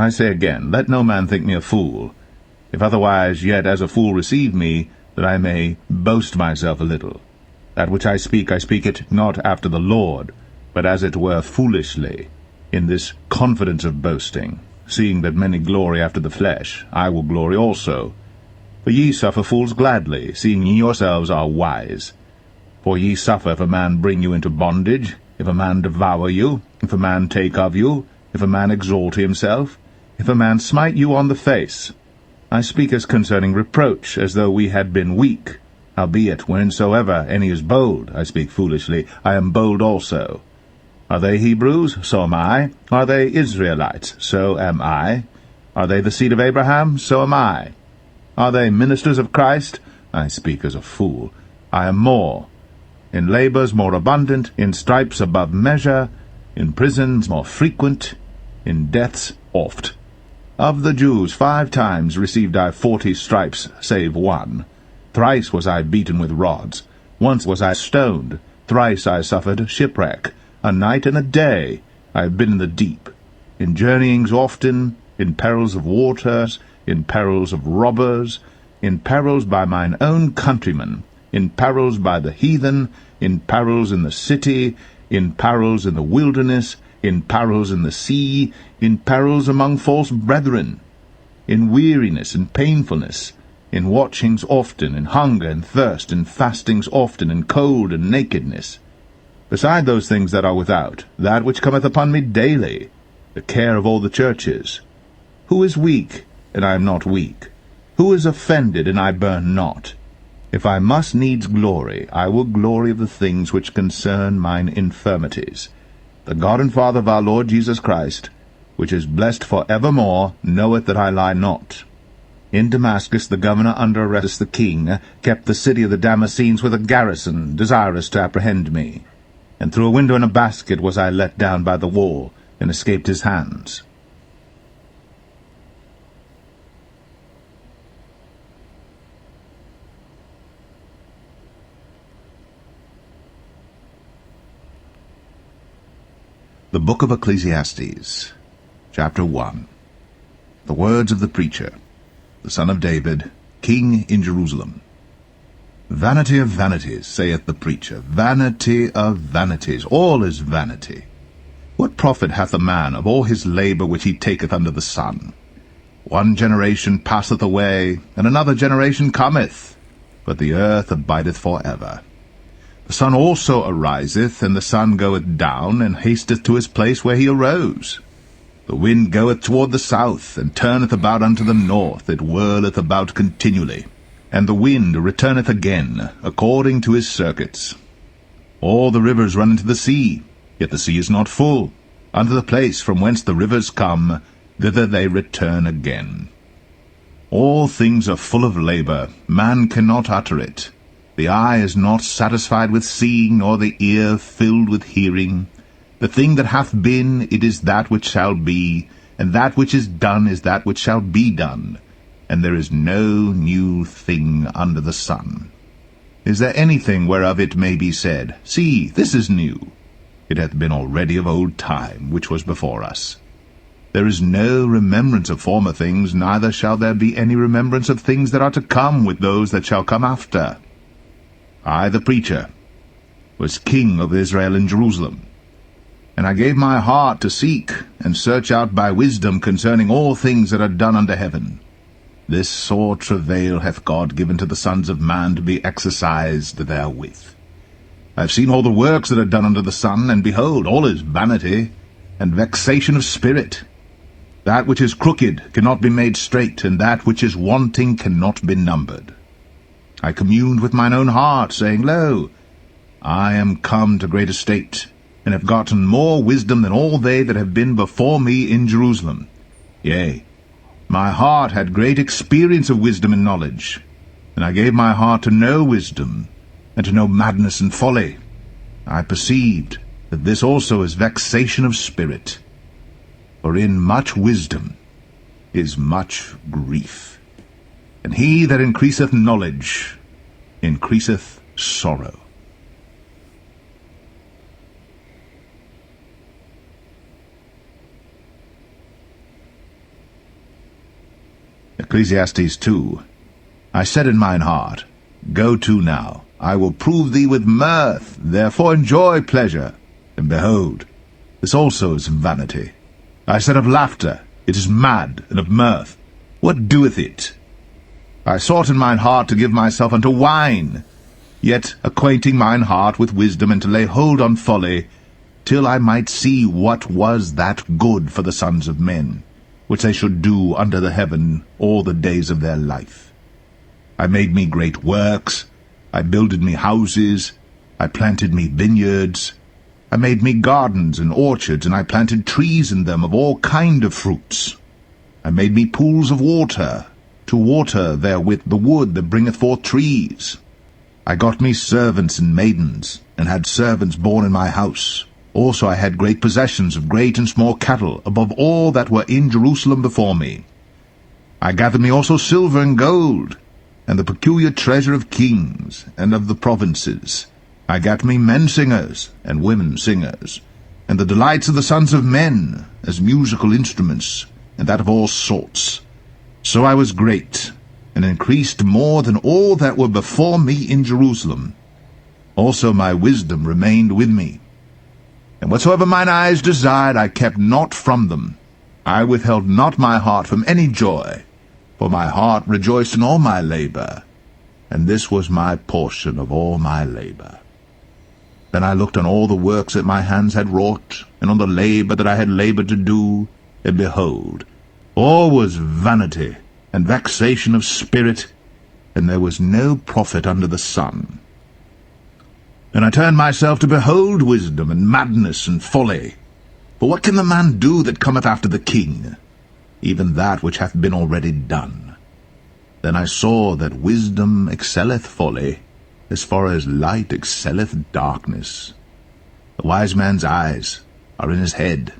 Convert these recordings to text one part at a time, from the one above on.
I say again, let no man think me a fool. If otherwise, yet as a fool receive me, that I may boast myself a little. That which I speak it not after the Lord, but as it were foolishly, in this confidence of boasting. Seeing that many glory after the flesh, I will glory also. For ye suffer fools gladly, seeing ye yourselves are wise. For ye suffer if a man bring you into bondage, if a man devour you, if a man take of you, if a man exalt himself, if a man smite you on the face. I speak as concerning reproach, as though we had been weak. Howbeit, whensoever any is bold, I speak foolishly, I am bold also. Are they Hebrews? So am I. Are they Israelites? So am I. Are they the seed of Abraham? So am I. Are they ministers of Christ? I speak as a fool. I am more. In labors more abundant, in stripes above measure, in prisons more frequent, in deaths oft. Of the Jews 5 times received I 40 stripes, save one. Thrice was I beaten with rods. Once was I stoned. Thrice I suffered shipwreck. A night and a day I have been in the deep. In journeyings often, in perils of waters, in perils of robbers, in perils by mine own countrymen, in perils by the heathen, in perils in the city, in perils in the wilderness, in perils in the sea, in perils among false brethren, in weariness and painfulness, in watchings often, in hunger and thirst, in fastings often, in cold and nakedness. Beside those things that are without, that which cometh upon me daily, the care of all the churches. Who is weak, and I am not weak? Who is offended, and I burn not? If I must needs glory, I will glory of the things which concern mine infirmities. The God and Father of our Lord Jesus Christ, which is blessed for evermore, knoweth that I lie not. In Damascus the governor under arrest the king kept the city of the Damascenes with a garrison, desirous to apprehend me. And through a window in a basket was I let down by the wall, and escaped his hands. The Book of Ecclesiastes, Chapter 1. The words of the preacher, the son of David, king in Jerusalem. Vanity of vanities, saith the preacher, vanity of vanities, all is vanity. What profit hath a man of all his labour which he taketh under the sun? One generation passeth away, and another generation cometh, but the earth abideth for ever. The sun also ariseth, and the sun goeth down, and hasteth to his place where he arose. The wind goeth toward the south, and turneth about unto the north, it whirleth about continually. And the wind returneth again, according to his circuits. All the rivers run into the sea, yet the sea is not full. Unto the place from whence the rivers come, thither they return again. All things are full of labour, man cannot utter it. The eye is not satisfied with seeing, nor the ear filled with hearing. The thing that hath been, it is that which shall be, and that which is done is that which shall be done. And there is no new thing under the sun. Is there anything whereof it may be said, See, this is new? It hath been already of old time, which was before us. There is no remembrance of former things, neither shall there be any remembrance of things that are to come with those that shall come after. I, the preacher, was king of Israel in Jerusalem. And I gave my heart to seek and search out by wisdom concerning all things that are done under heaven. This sore travail hath God given to the sons of man to be exercised therewith. I have seen all the works that are done under the sun, and behold, all is vanity and vexation of spirit. That which is crooked cannot be made straight, and that which is wanting cannot be numbered. I communed with mine own heart, saying, Lo, I am come to great estate, and have gotten more wisdom than all they that have been before me in Jerusalem. Yea, my heart had great experience of wisdom and knowledge, and I gave my heart to know wisdom, and to know madness and folly. I perceived that this also is vexation of spirit. For in much wisdom is much grief, and he that increaseth knowledge increaseth sorrow. Ecclesiastes 2. I said in mine heart, Go to now, I will prove thee with mirth, therefore enjoy pleasure. And behold, this also is vanity. I said of laughter, It is mad, and of mirth, what doeth it? I sought in mine heart to give myself unto wine, yet acquainting mine heart with wisdom, and to lay hold on folly, till I might see what was that good for the sons of men, which they should do under the heaven all the days of their life. I made me great works, I builded me houses, I planted me vineyards, I made me gardens and orchards, and I planted trees in them of all kind of fruits. I made me pools of water, to water therewith the wood that bringeth forth trees. I got me servants and maidens, and had servants born in my house. Also I had great possessions of great and small cattle, above all that were in Jerusalem before me. I gathered me also silver and gold, and the peculiar treasure of kings and of the provinces. I gat me men singers and women singers, and the delights of the sons of men, as musical instruments, and that of all sorts. So I was great, and increased more than all that were before me in Jerusalem. Also my wisdom remained with me. And whatsoever mine eyes desired, I kept not from them. I withheld not my heart from any joy, for my heart rejoiced in all my labor, and this was my portion of all my labor. Then I looked on all the works that my hands had wrought, and on the labor that I had labored to do, and behold, all was vanity and vexation of spirit, and there was no profit under the sun. And I turned myself to behold wisdom, and madness, and folly. For what can the man do that cometh after the king? Even that which hath been already done. Then I saw that wisdom excelleth folly, as far as light excelleth darkness. The wise man's eyes are in his head,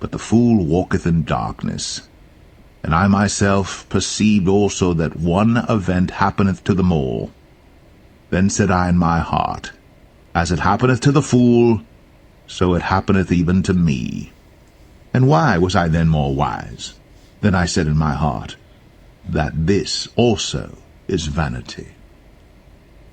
but the fool walketh in darkness. And I myself perceived also that one event happeneth to them all. Then said I in my heart, As it happeneth to the fool, so it happeneth even to me. And why was I then more wise? Then I said in my heart, That this also is vanity.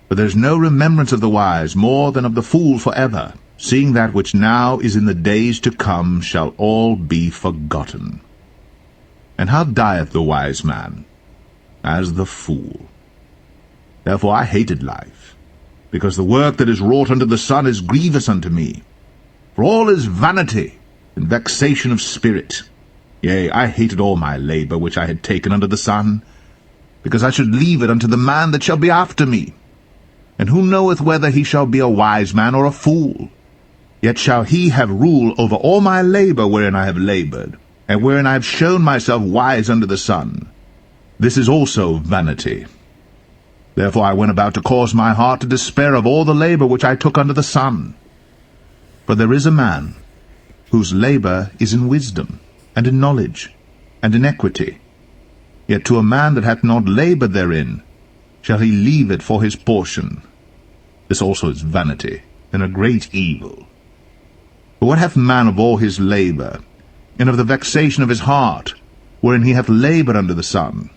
For there is no remembrance of the wise more than of the fool forever, seeing that which now is in the days to come shall all be forgotten. And how dieth the wise man? As the fool. Therefore I hated life, because the work that is wrought under the sun is grievous unto me. For all is vanity and vexation of spirit. Yea, I hated all my labor which I had taken under the sun, because I should leave it unto the man that shall be after me. And who knoweth whether he shall be a wise man or a fool? Yet shall he have rule over all my labor wherein I have labored, and wherein I have shown myself wise under the sun. This is also vanity. Therefore I went about to cause my heart to despair of all the labor which I took under the sun. For there is a man whose labor is in wisdom, and in knowledge, and in equity. Yet to a man that hath not labored therein shall he leave it for his portion. This also is vanity, and a great evil. For what hath man of all his labor, and of the vexation of his heart, wherein he hath labored under the sun?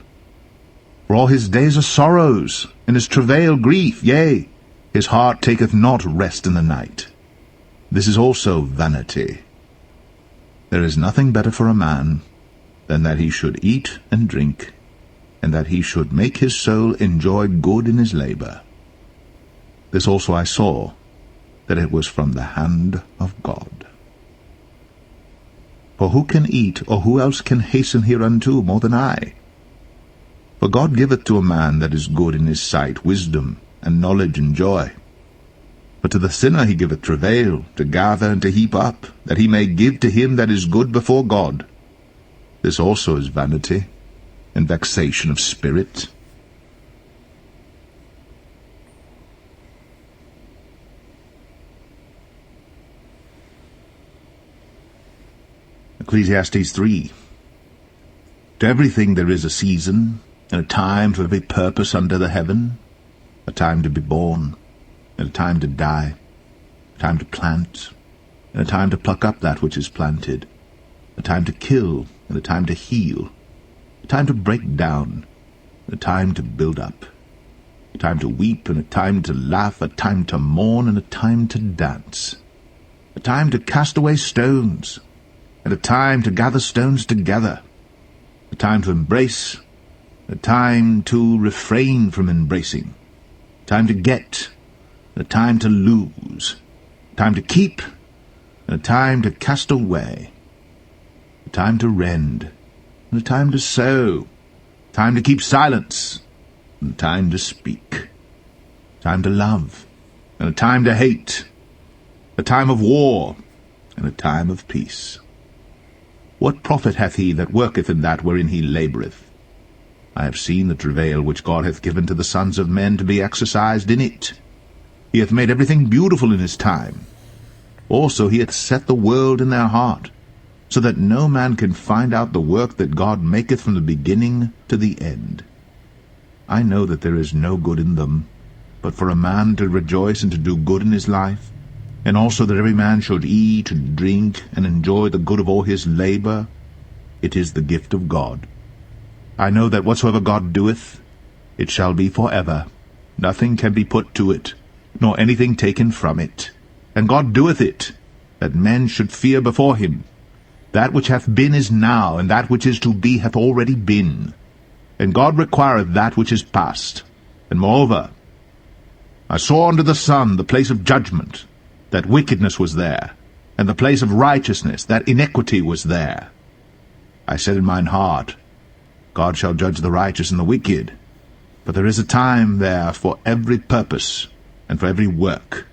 For all his days are sorrows, and his travail grief, yea, his heart taketh not rest in the night. This is also vanity. There is nothing better for a man than that he should eat and drink, and that he should make his soul enjoy good in his labor. This also I saw, that it was from the hand of God. For who can eat, or who else can hasten hereunto more than I? For God giveth to a man that is good in his sight wisdom, and knowledge, and joy. But to the sinner he giveth travail, to gather and to heap up, that he may give to him that is good before God. This also is vanity, and vexation of spirit. Ecclesiastes 3. To everything there is a season, and a time for every purpose under the heaven, a time to be born, and a time to die, a time to plant, and a time to pluck up that which is planted, a time to kill, and a time to heal, a a time to break down, a time to build up, a time to weep and a time to laugh, a time to mourn and a time to dance, a time to cast away stones, and a time to gather stones together, a time to embrace, a time to refrain from embracing, a time to get, a time to lose, a time to keep, and a time to cast away, a time to rend, and a time to sow, a time to keep silence, and a time to speak, a time to love, and a time to hate, a time of war, and a time of peace. What profit hath he that worketh in that wherein he laboureth? I have seen the travail which God hath given to the sons of men to be exercised in it. He hath made everything beautiful in his time. Also he hath set the world in their heart, so that no man can find out the work that God maketh from the beginning to the end. I know that there is no good in them, but for a man to rejoice and to do good in his life, and also that every man should eat and drink and enjoy the good of all his labour, it is the gift of God. I know that whatsoever God doeth, it shall be for ever. Nothing can be put to it, nor anything taken from it. And God doeth it, that men should fear before him. That which hath been is now, and that which is to be hath already been. And God requireth that which is past. And moreover, I saw under the sun the place of judgment, that wickedness was there, and the place of righteousness, that iniquity was there. I said in mine heart, God shall judge the righteous and the wicked, but there is a time there for every purpose, and for every work.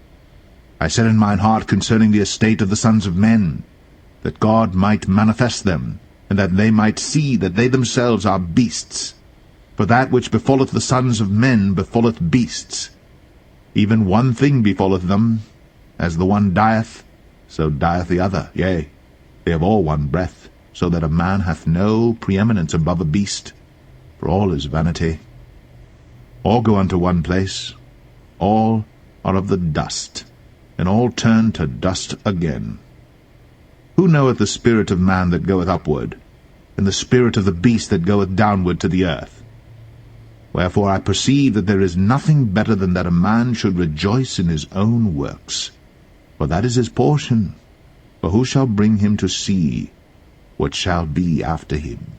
I said in mine heart concerning the estate of the sons of men, that God might manifest them, and that they might see that they themselves are beasts. For that which befalleth the sons of men befalleth beasts. Even one thing befalleth them, as the one dieth, so dieth the other. Yea, they have all one breath, so that a man hath no preeminence above a beast, for all is vanity. All go unto one place, all are of the dust, and all turn to dust again. Who knoweth the spirit of man that goeth upward, and the spirit of the beast that goeth downward to the earth? Wherefore I perceive that there is nothing better than that a man should rejoice in his own works, for that is his portion. For who shall bring him to see what shall be after him?